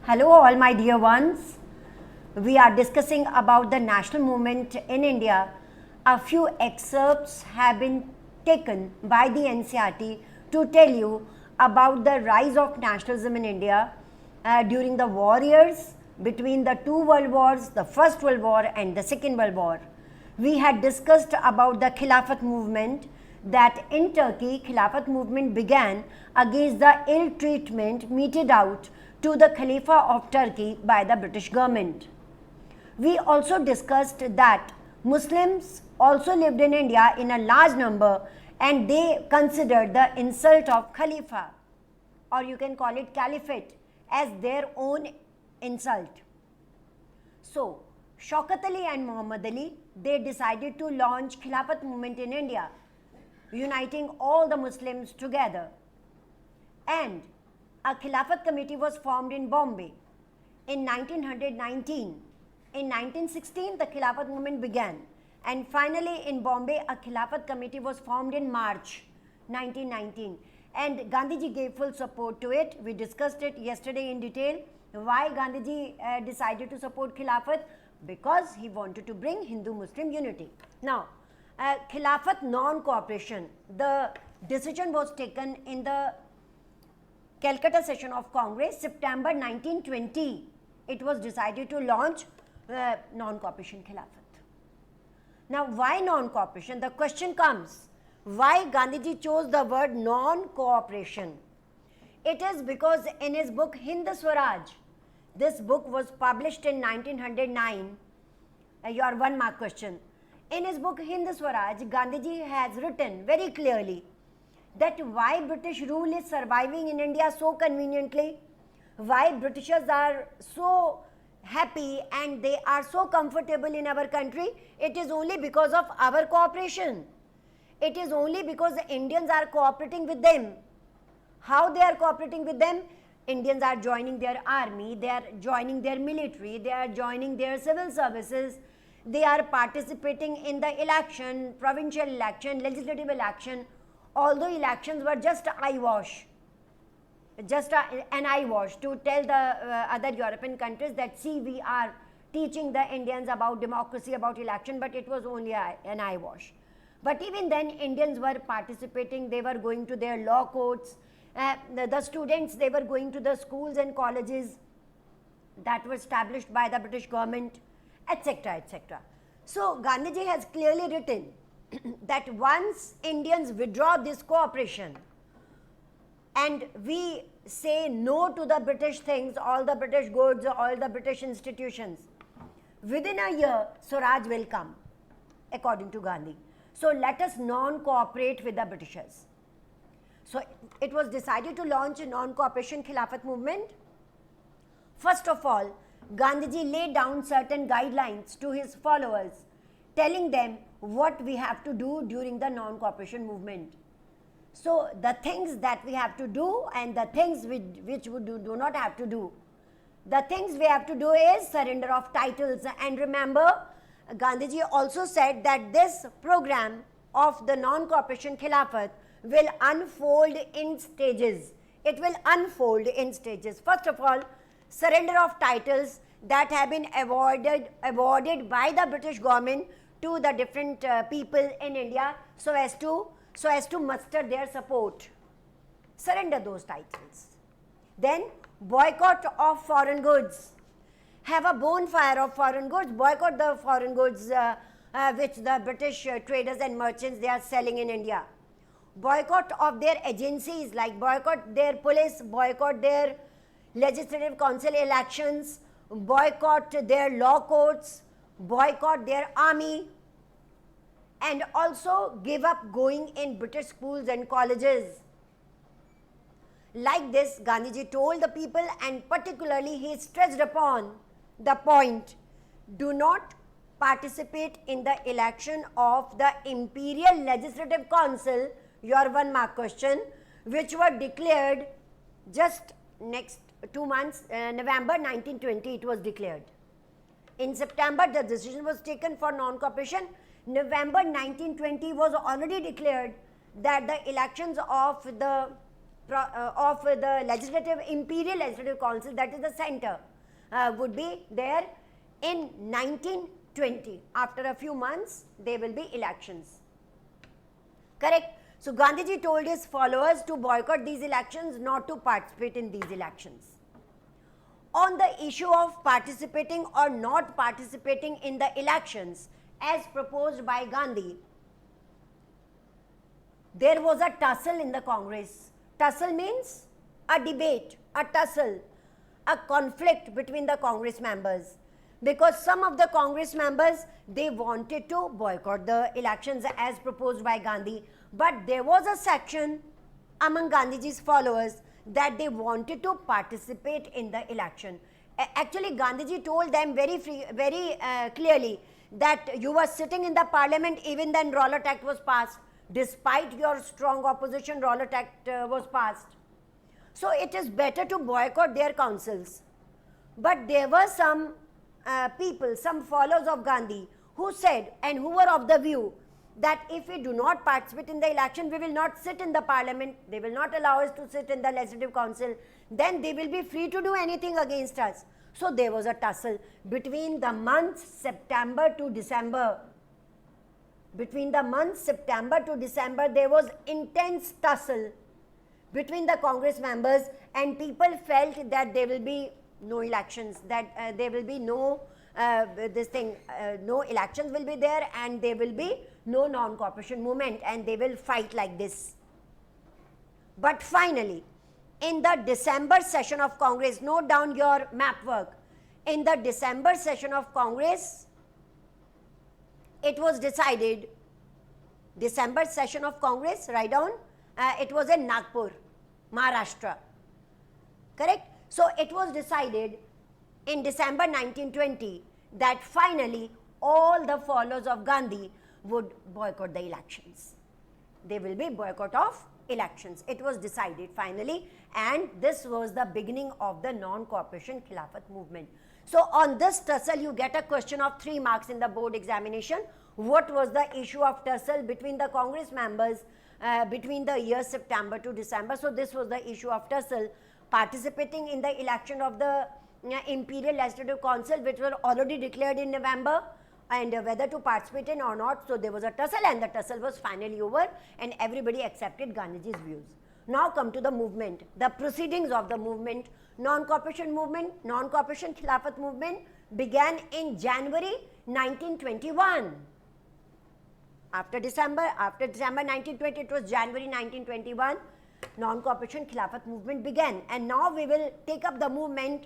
Hello all my dear ones. We are discussing about the national movement in India. A few excerpts have been taken by the NCERT to tell you about the rise of nationalism in India during the war years between the two world wars, the First World War and the Second World War. We had discussed about the Khilafat movement, that in Turkey, Khilafat movement began against the ill treatment meted out to the Khalifa of Turkey by the British government. We also discussed that Muslims also lived in India in a large number and they considered the insult of Khalifa, or you can call it Caliphate, as their own insult. So, Shaukat Ali and Muhammad Ali, they decided to launch Khilafat movement in India, uniting all the Muslims together. And a Khilafat committee was formed in Bombay in 1919. In 1916, the Khilafat movement began. And finally, in Bombay, a Khilafat committee was formed in March 1919. And Gandhiji gave full support to it. We discussed it yesterday in detail. Why Gandhiji decided to support Khilafat? Because he wanted to bring Hindu-Muslim unity. Now, Khilafat non-cooperation. The decision was taken in the Calcutta session of Congress, September 1920. It was decided to launch non-cooperation Khilafat. Now, why non-cooperation? The question comes, why Gandhiji chose the word non-cooperation? It is because in his book Hind Swaraj, this book was published in 1909, your 1 mark question. In his book Hind Swaraj, Gandhiji has written very clearly that why British rule is surviving in India so conveniently, why Britishers are so happy and they are so comfortable in our country. It is only because of our cooperation. It is only because the Indians are cooperating with them. How they are cooperating with them? Indians are joining their army, they are joining their military, they are joining their civil services, they are participating in the election, provincial election, legislative election. Although elections were just eyewash, just an eyewash to tell the other European countries that see, we are teaching the Indians about democracy, about election, but it was only an eyewash. But even then, Indians were participating, they were going to their law courts, the students, they were going to the schools and colleges that were established by the British government, etc., etc. So, Gandhiji has clearly written that once Indians withdraw this cooperation and we say no to the British things, all the British goods, all the British institutions, within a year Swaraj will come, according to Gandhi. So let us non-cooperate with the Britishers. So it was decided to launch a non-cooperation Khilafat movement. First of all, Gandhiji laid down certain guidelines to his followers, telling them what we have to do during the non-cooperation movement. So the things that we have to do and the things which we do not have to do. The things we have to do is surrender of titles. And remember, Gandhiji also said that this program of the non-cooperation Khilafat will unfold in stages. It will unfold in stages. First of all, surrender of titles that have been awarded by the British government to the different people in India so as to muster their support. Surrender those titles. Then boycott of foreign goods. Have a bonfire of foreign goods. Boycott the foreign goods which the British traders and merchants they are selling in India. Boycott of their agencies, like boycott their police, boycott their legislative council elections, boycott their law courts, boycott their army, and also give up going in British schools and colleges. Like this, Gandhiji told the people, and particularly he stressed upon the point, do not participate in the election of the Imperial Legislative Council, your 1 mark question, which were declared just next 2 months, November 1920 it was declared. In September the decision was taken for non-cooperation. November 1920 was already declared that the elections of the of the legislative, imperial legislative council, that is the center, would be there in 1920. After a few months, there will be elections. Correct? So Gandhiji told his followers to boycott these elections, not to participate in these elections. On the issue of participating or not participating in the elections as proposed by Gandhi, there was a tussle in the Congress. Tussle means a debate, a tussle, a conflict between the Congress members, because some of the Congress members, they wanted to boycott the elections as proposed by Gandhi, but there was a section among Gandhiji's followers that they wanted to participate in the election. Actually, Gandhiji told them very clearly that you were sitting in the parliament even then Rowlatt Act was passed. Despite your strong opposition, Rowlatt Act was passed. So it is better to boycott their councils. But there were some people, some followers of Gandhi, who said and who were of the view that if we do not participate in the election, we will not sit in the parliament, they will not allow us to sit in the legislative council, then they will be free to do anything against us. So there was a tussle between the months September to December. Between the months September to December, there was intense tussle between the Congress members, and people felt that there will be no elections, that there will be no no elections will be there, and there will be no non-cooperation movement, and they will fight like this. But finally, in the December session of Congress, note down your map work, in the December session of Congress, it was decided, December session of Congress, write down, it was in Nagpur, Maharashtra, correct? So it was decided in December 1920 that finally all the followers of Gandhi would boycott the elections. There will be boycott of elections. It was decided finally, and this was the beginning of the non-cooperation Khilafat movement. So on this tussle, you get a question of 3 marks in the board examination. What was the issue of tussle between the Congress members between the year September to December? So this was the issue of tussle. Participating in the election of the Imperial Legislative Council, which were already declared in November, and whether to participate in or not. So there was a tussle, and the tussle was finally over, and everybody accepted Gandhiji's views. Now come to the movement, the proceedings of the movement. Non-cooperation movement, non-cooperation Khilafat movement began in January 1921. After December 1920, it was January 1921, non-cooperation Khilafat movement began. And now we will take up the movement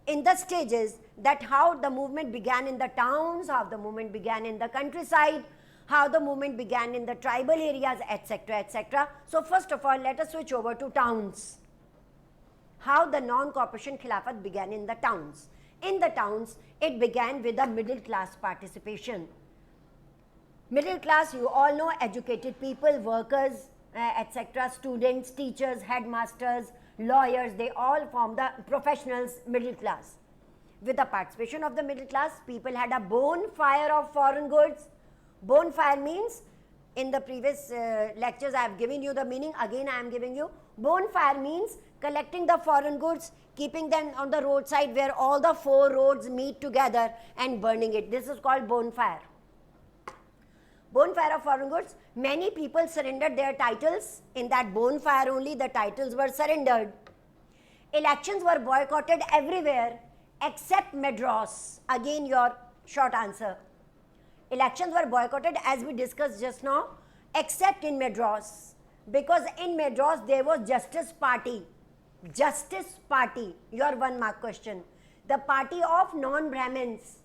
in the stages, that how the movement began in the towns, how the movement began in the countryside, how the movement began in the tribal areas, etc., etc. So first of all, let us switch over to towns. How the non-cooperation Khilafat began in the towns. In the towns, it began with the middle class participation. Middle class, you all know, educated people, workers, etc., students, teachers, headmasters, lawyers, they all form the professionals, middle class. With the participation of the middle class, people had a bonfire of foreign goods. Bonfire means, in the previous lectures I have given you the meaning, again I am giving you. Bonfire means collecting the foreign goods, keeping them on the roadside where all the 4 roads meet together and burning it. This is called bonfire. Bonfire of foreign goods. Many people surrendered their titles. In that bonfire only the titles were surrendered. Elections were boycotted everywhere except Madras. Again your short answer. Elections were boycotted, as we discussed just now, except in Madras. Because in Madras there was Justice Party. Justice Party, your 1 mark question. The party of non-Brahmins,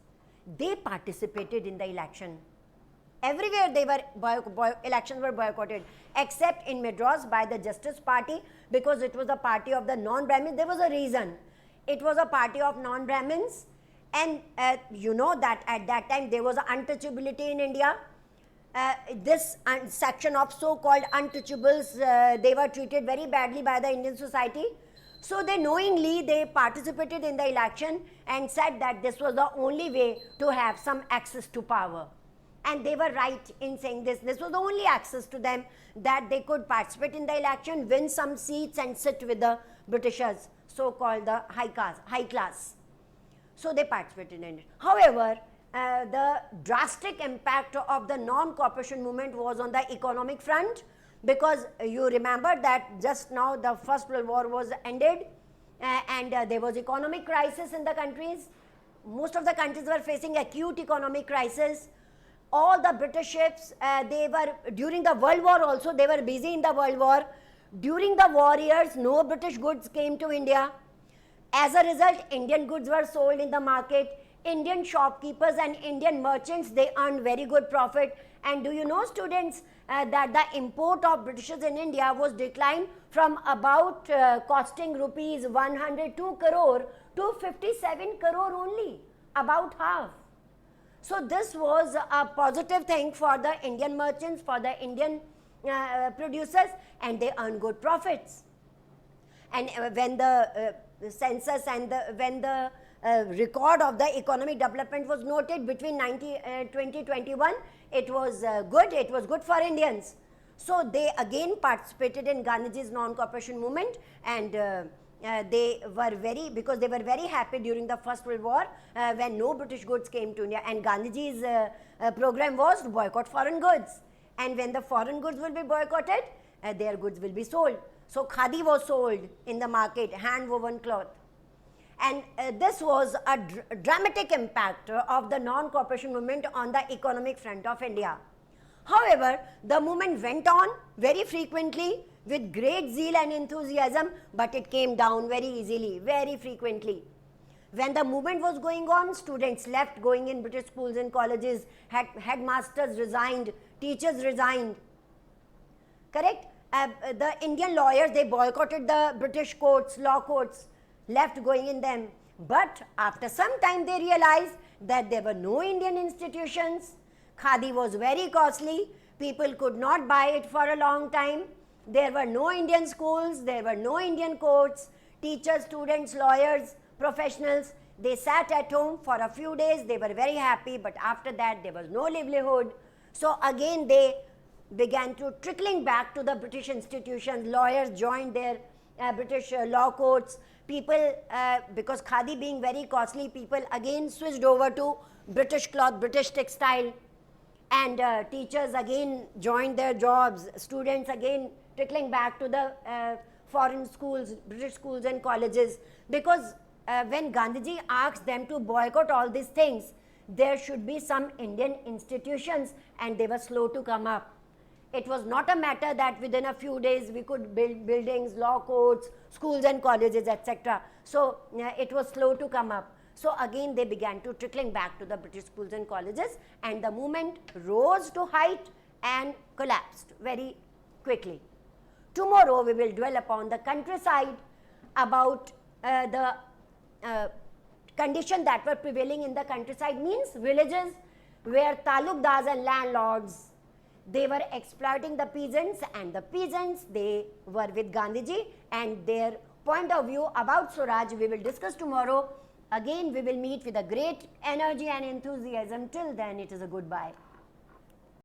they participated in the election. Everywhere they were elections were boycotted, except in Madras by the Justice Party, because it was a party of the non-Brahmins. There was a reason. It was a party of non-Brahmins, and you know that at that time there was untouchability in India. This section of so-called untouchables, they were treated very badly by the Indian society. So they knowingly, they participated in the election and said that this was the only way to have some access to power. And they were right in saying this. This was the only access to them, that they could participate in the election, win some seats and sit with the Britishers, so-called the high class. So they participated in it. However, the drastic impact of the non-cooperation movement was on the economic front, because you remember that just now the First World War was ended, and there was economic crisis in the countries. Most of the countries were facing acute economic crisis. All the British ships, they were, during the World War also, they were busy in the World War. During the war years, no British goods came to India. As a result, Indian goods were sold in the market. Indian shopkeepers and Indian merchants, they earned very good profit. And do you know, students, that the import of Britishers in India was declined from about costing rupees 102 crore to 57 crore only, about half. So this was a positive thing for the Indian merchants, for the Indian producers, and they earned good profits. And when the census and when the record of the economic development was noted between 2021, it was good for Indians. So they again participated in Gandhiji's non-cooperation movement, and they were very happy during the First World War when no British goods came to India, and Gandhiji's program was to boycott foreign goods. And when the foreign goods will be boycotted, their goods will be sold. So khadi was sold in the market, hand woven cloth. And this was a dramatic impact of the non-cooperation movement on the economic front of India. However, the movement went on very frequently with great zeal and enthusiasm, but it came down very easily, very frequently. When the movement was going on, students left going in British schools and colleges, headmasters resigned, teachers resigned. Correct? The Indian lawyers, they boycotted the British courts, law courts, left going in them. But after some time they realized that there were no Indian institutions. Khadi was very costly. People could not buy it for a long time. There were no Indian schools, there were no Indian courts. Teachers, students, lawyers, professionals, they sat at home for a few days. They were very happy, but after that there was no livelihood. So again they began to trickling back to the British institutions. Lawyers joined their British law courts. People, because khadi being very costly, people again switched over to British cloth, British textile, and teachers again joined their jobs. Students again trickling back to the foreign schools, British schools and colleges, because when Gandhiji asked them to boycott all these things, there should be some Indian institutions, and they were slow to come up. It was not a matter that within a few days we could build buildings, law courts, schools and colleges, etc. So it was slow to come up. So again they began to trickling back to the British schools and colleges, and the movement rose to height and collapsed very quickly. Tomorrow we will dwell upon the countryside, about the condition that were prevailing in the countryside, means villages where talukdars and landlords, they were exploiting the peasants, and the peasants, they were with Gandhiji, and their point of view about Swaraj we will discuss tomorrow. Again we will meet with a great energy and enthusiasm. Till then, it is a goodbye.